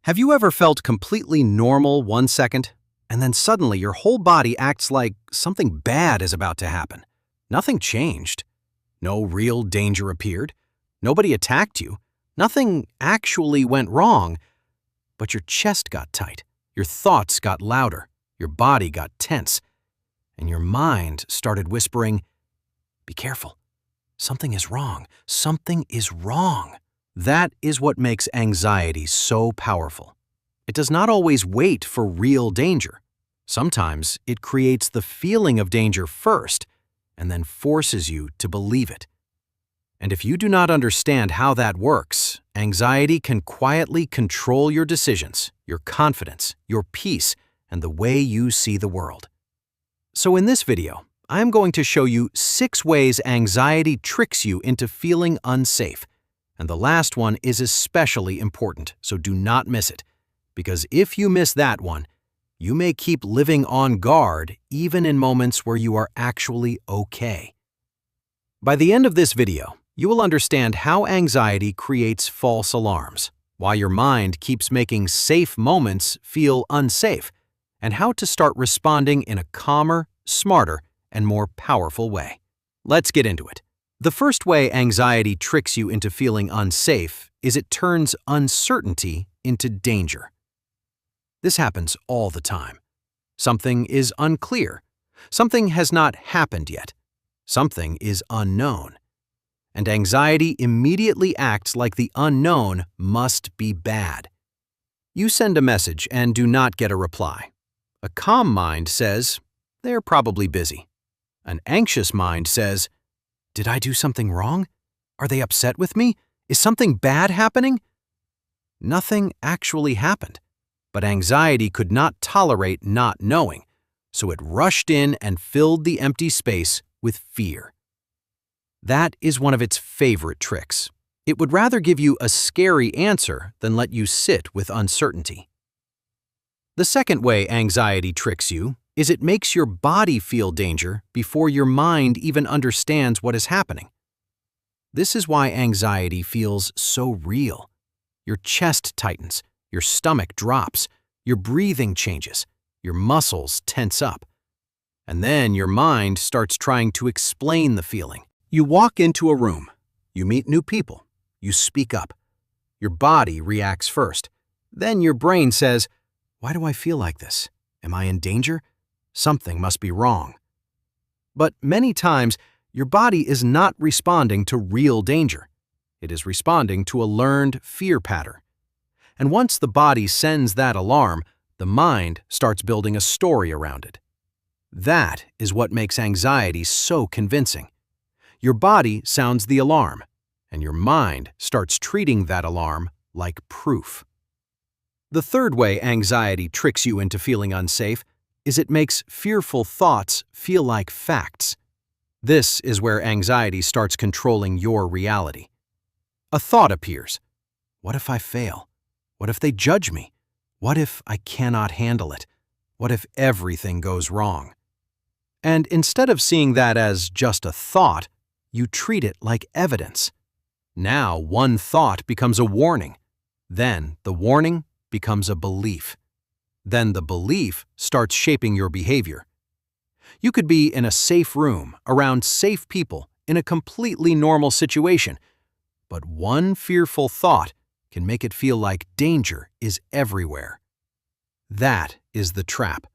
Have you ever felt completely normal 1 second, and then suddenly your whole body acts like something bad is about to happen? Nothing changed. No real danger appeared. Nobody attacked you. Nothing actually went wrong. But your chest got tight. Your thoughts got louder. Your body got tense. And your mind started whispering, "Be careful. Something is wrong. Something is wrong." That is what makes anxiety so powerful. It does not always wait for real danger. Sometimes it creates the feeling of danger first and then forces you to believe it. And if you do not understand how that works, anxiety can quietly control your decisions, your confidence, your peace, and the way you see the world. So in this video, I am going to show you 6 ways anxiety tricks you into feeling unsafe. And the last one is especially important, so do not miss it. Because if you miss that one, you may keep living on guard even in moments where you are actually okay. By the end of this video, you will understand how anxiety creates false alarms, why your mind keeps making safe moments feel unsafe, and how to start responding in a calmer, smarter, and more powerful way. Let's get into it. The first way anxiety tricks you into feeling unsafe is it turns uncertainty into danger. This happens all the time. Something is unclear. Something has not happened yet. Something is unknown. And anxiety immediately acts like the unknown must be bad. You send a message and do not get a reply. A calm mind says, "They're probably busy." An anxious mind says, "Did I do something wrong? Are they upset with me? Is something bad happening?" Nothing actually happened, but anxiety could not tolerate not knowing, so it rushed in and filled the empty space with fear. That is one of its favorite tricks. It would rather give you a scary answer than let you sit with uncertainty. The second way anxiety tricks you is it makes your body feel danger before your mind even understands what is happening. This is why anxiety feels so real. Your chest tightens, your stomach drops, your breathing changes, your muscles tense up. And then your mind starts trying to explain the feeling. You walk into a room, you meet new people, you speak up. Your body reacts first. Then your brain says, "Why do I feel like this? Am I in danger? Something must be wrong." But many times, your body is not responding to real danger. It is responding to a learned fear pattern. And once the body sends that alarm, the mind starts building a story around it. That is what makes anxiety so convincing. Your body sounds the alarm, and your mind starts treating that alarm like proof. The third way anxiety tricks you into feeling unsafe is it makes fearful thoughts feel like facts. This is where anxiety starts controlling your reality. A thought appears. What if I fail? What if they judge me? What if I cannot handle it? What if everything goes wrong? And instead of seeing that as just a thought, you treat it like evidence. Now one thought becomes a warning. Then the warning becomes a belief. Then the belief starts shaping your behavior. You could be in a safe room, around safe people, in a completely normal situation, but one fearful thought can make it feel like danger is everywhere. That is the trap.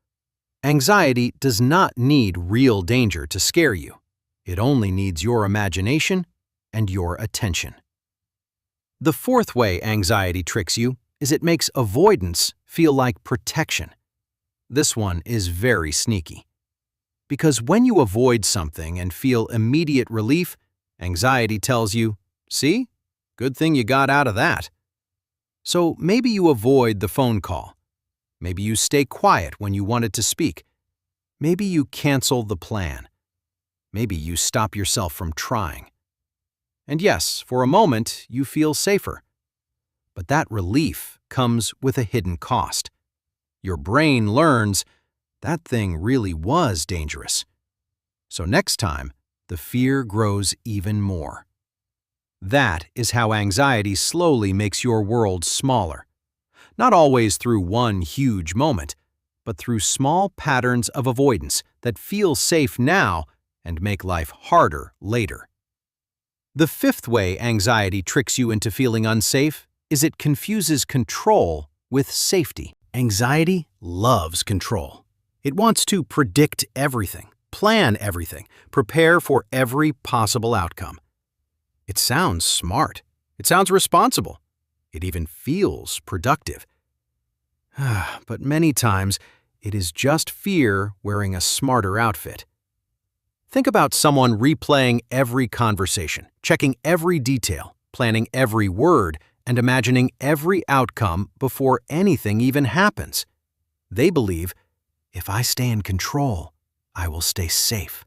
Anxiety does not need real danger to scare you. It only needs your imagination and your attention. The fourth way anxiety tricks you is it makes avoidance feel like protection. This one is very sneaky. Because when you avoid something and feel immediate relief, anxiety tells you, "See? Good thing you got out of that." So maybe you avoid the phone call. Maybe you stay quiet when you wanted to speak. Maybe you cancel the plan. Maybe you stop yourself from trying. And yes, for a moment, you feel safer. But that relief comes with a hidden cost. Your brain learns that thing really was dangerous. So next time, the fear grows even more. That is how anxiety slowly makes your world smaller. not always through one huge moment, but through small patterns of avoidance that feel safe now and make life harder later. The fifth way anxiety tricks you into feeling unsafe is it confuses control with safety. Anxiety loves control. It wants to predict everything, plan everything, prepare for every possible outcome. It sounds smart. It sounds responsible. It even feels productive. But many times, it is just fear wearing a smarter outfit. Think about someone replaying every conversation, checking every detail, planning every word, and imagining every outcome before anything even happens. They believe, if I stay in control, I will stay safe.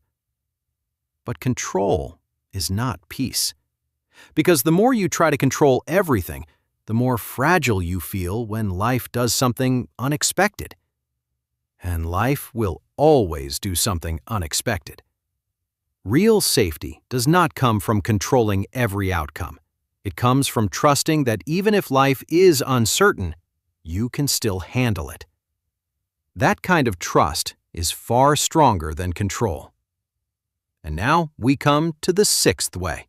But control is not peace. Because the more you try to control everything, the more fragile you feel when life does something unexpected. And life will always do something unexpected. Real safety does not come from controlling every outcome. It comes from trusting that even if life is uncertain, you can still handle it. That kind of trust is far stronger than control. And now we come to the sixth way,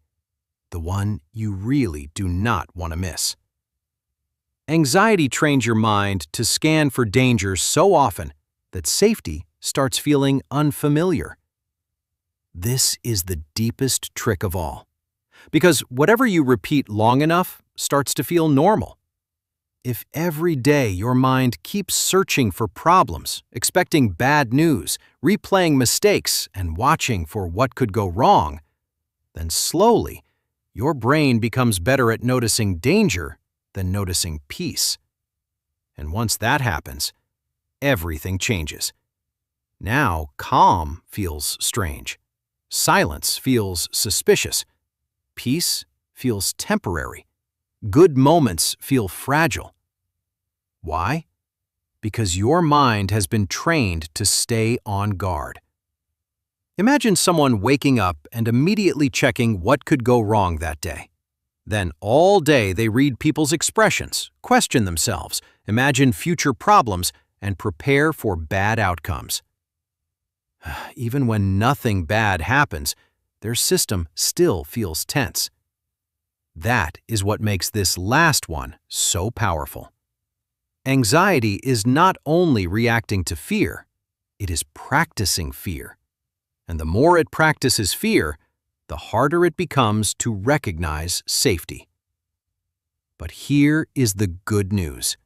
the one you really do not want to miss. Anxiety trains your mind to scan for danger so often that safety starts feeling unfamiliar. This is the deepest trick of all, because whatever you repeat long enough starts to feel normal. If every day your mind keeps searching for problems, expecting bad news, replaying mistakes, and watching for what could go wrong, then slowly your brain becomes better at noticing danger than noticing peace. And once that happens, everything changes. Now calm feels strange. Silence feels suspicious. Peace feels temporary. Good moments feel fragile. Why? Because your mind has been trained to stay on guard. Imagine someone waking up and immediately checking what could go wrong that day. Then all day they read people's expressions, question themselves, imagine future problems, and prepare for bad outcomes. Even when nothing bad happens, their system still feels tense. That is what makes this last one so powerful. Anxiety is not only reacting to fear, it is practicing fear. And the more it practices fear, the harder it becomes to recognize safety. But here is the good news.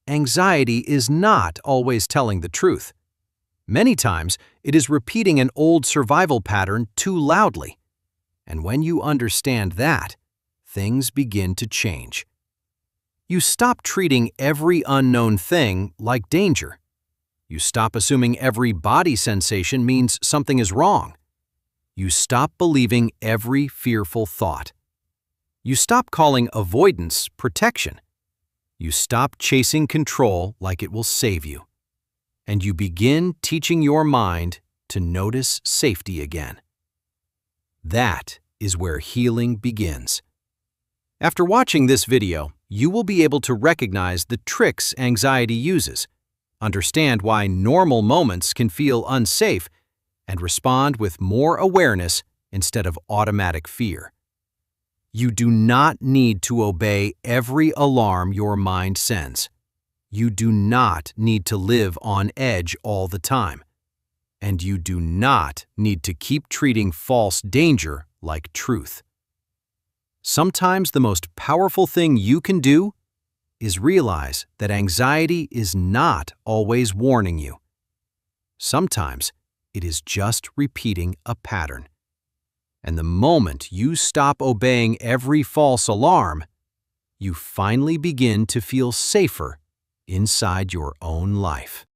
Anxiety is not always telling the truth. Many times, it is repeating an old survival pattern too loudly. And when you understand that, things begin to change. You stop treating every unknown thing like danger. You stop assuming every body sensation means something is wrong. You stop believing every fearful thought. You stop calling avoidance protection. You stop chasing control like it will save you. And you begin teaching your mind to notice safety again. That is where healing begins. After watching this video, you will be able to recognize the tricks anxiety uses, understand why normal moments can feel unsafe, and respond with more awareness instead of automatic fear. You do not need to obey every alarm your mind sends. You do not need to live on edge all the time. And you do not need to keep treating false danger like truth. Sometimes the most powerful thing you can do is realize that anxiety is not always warning you. Sometimes it is just repeating a pattern. And the moment you stop obeying every false alarm, you finally begin to feel safer inside your own life.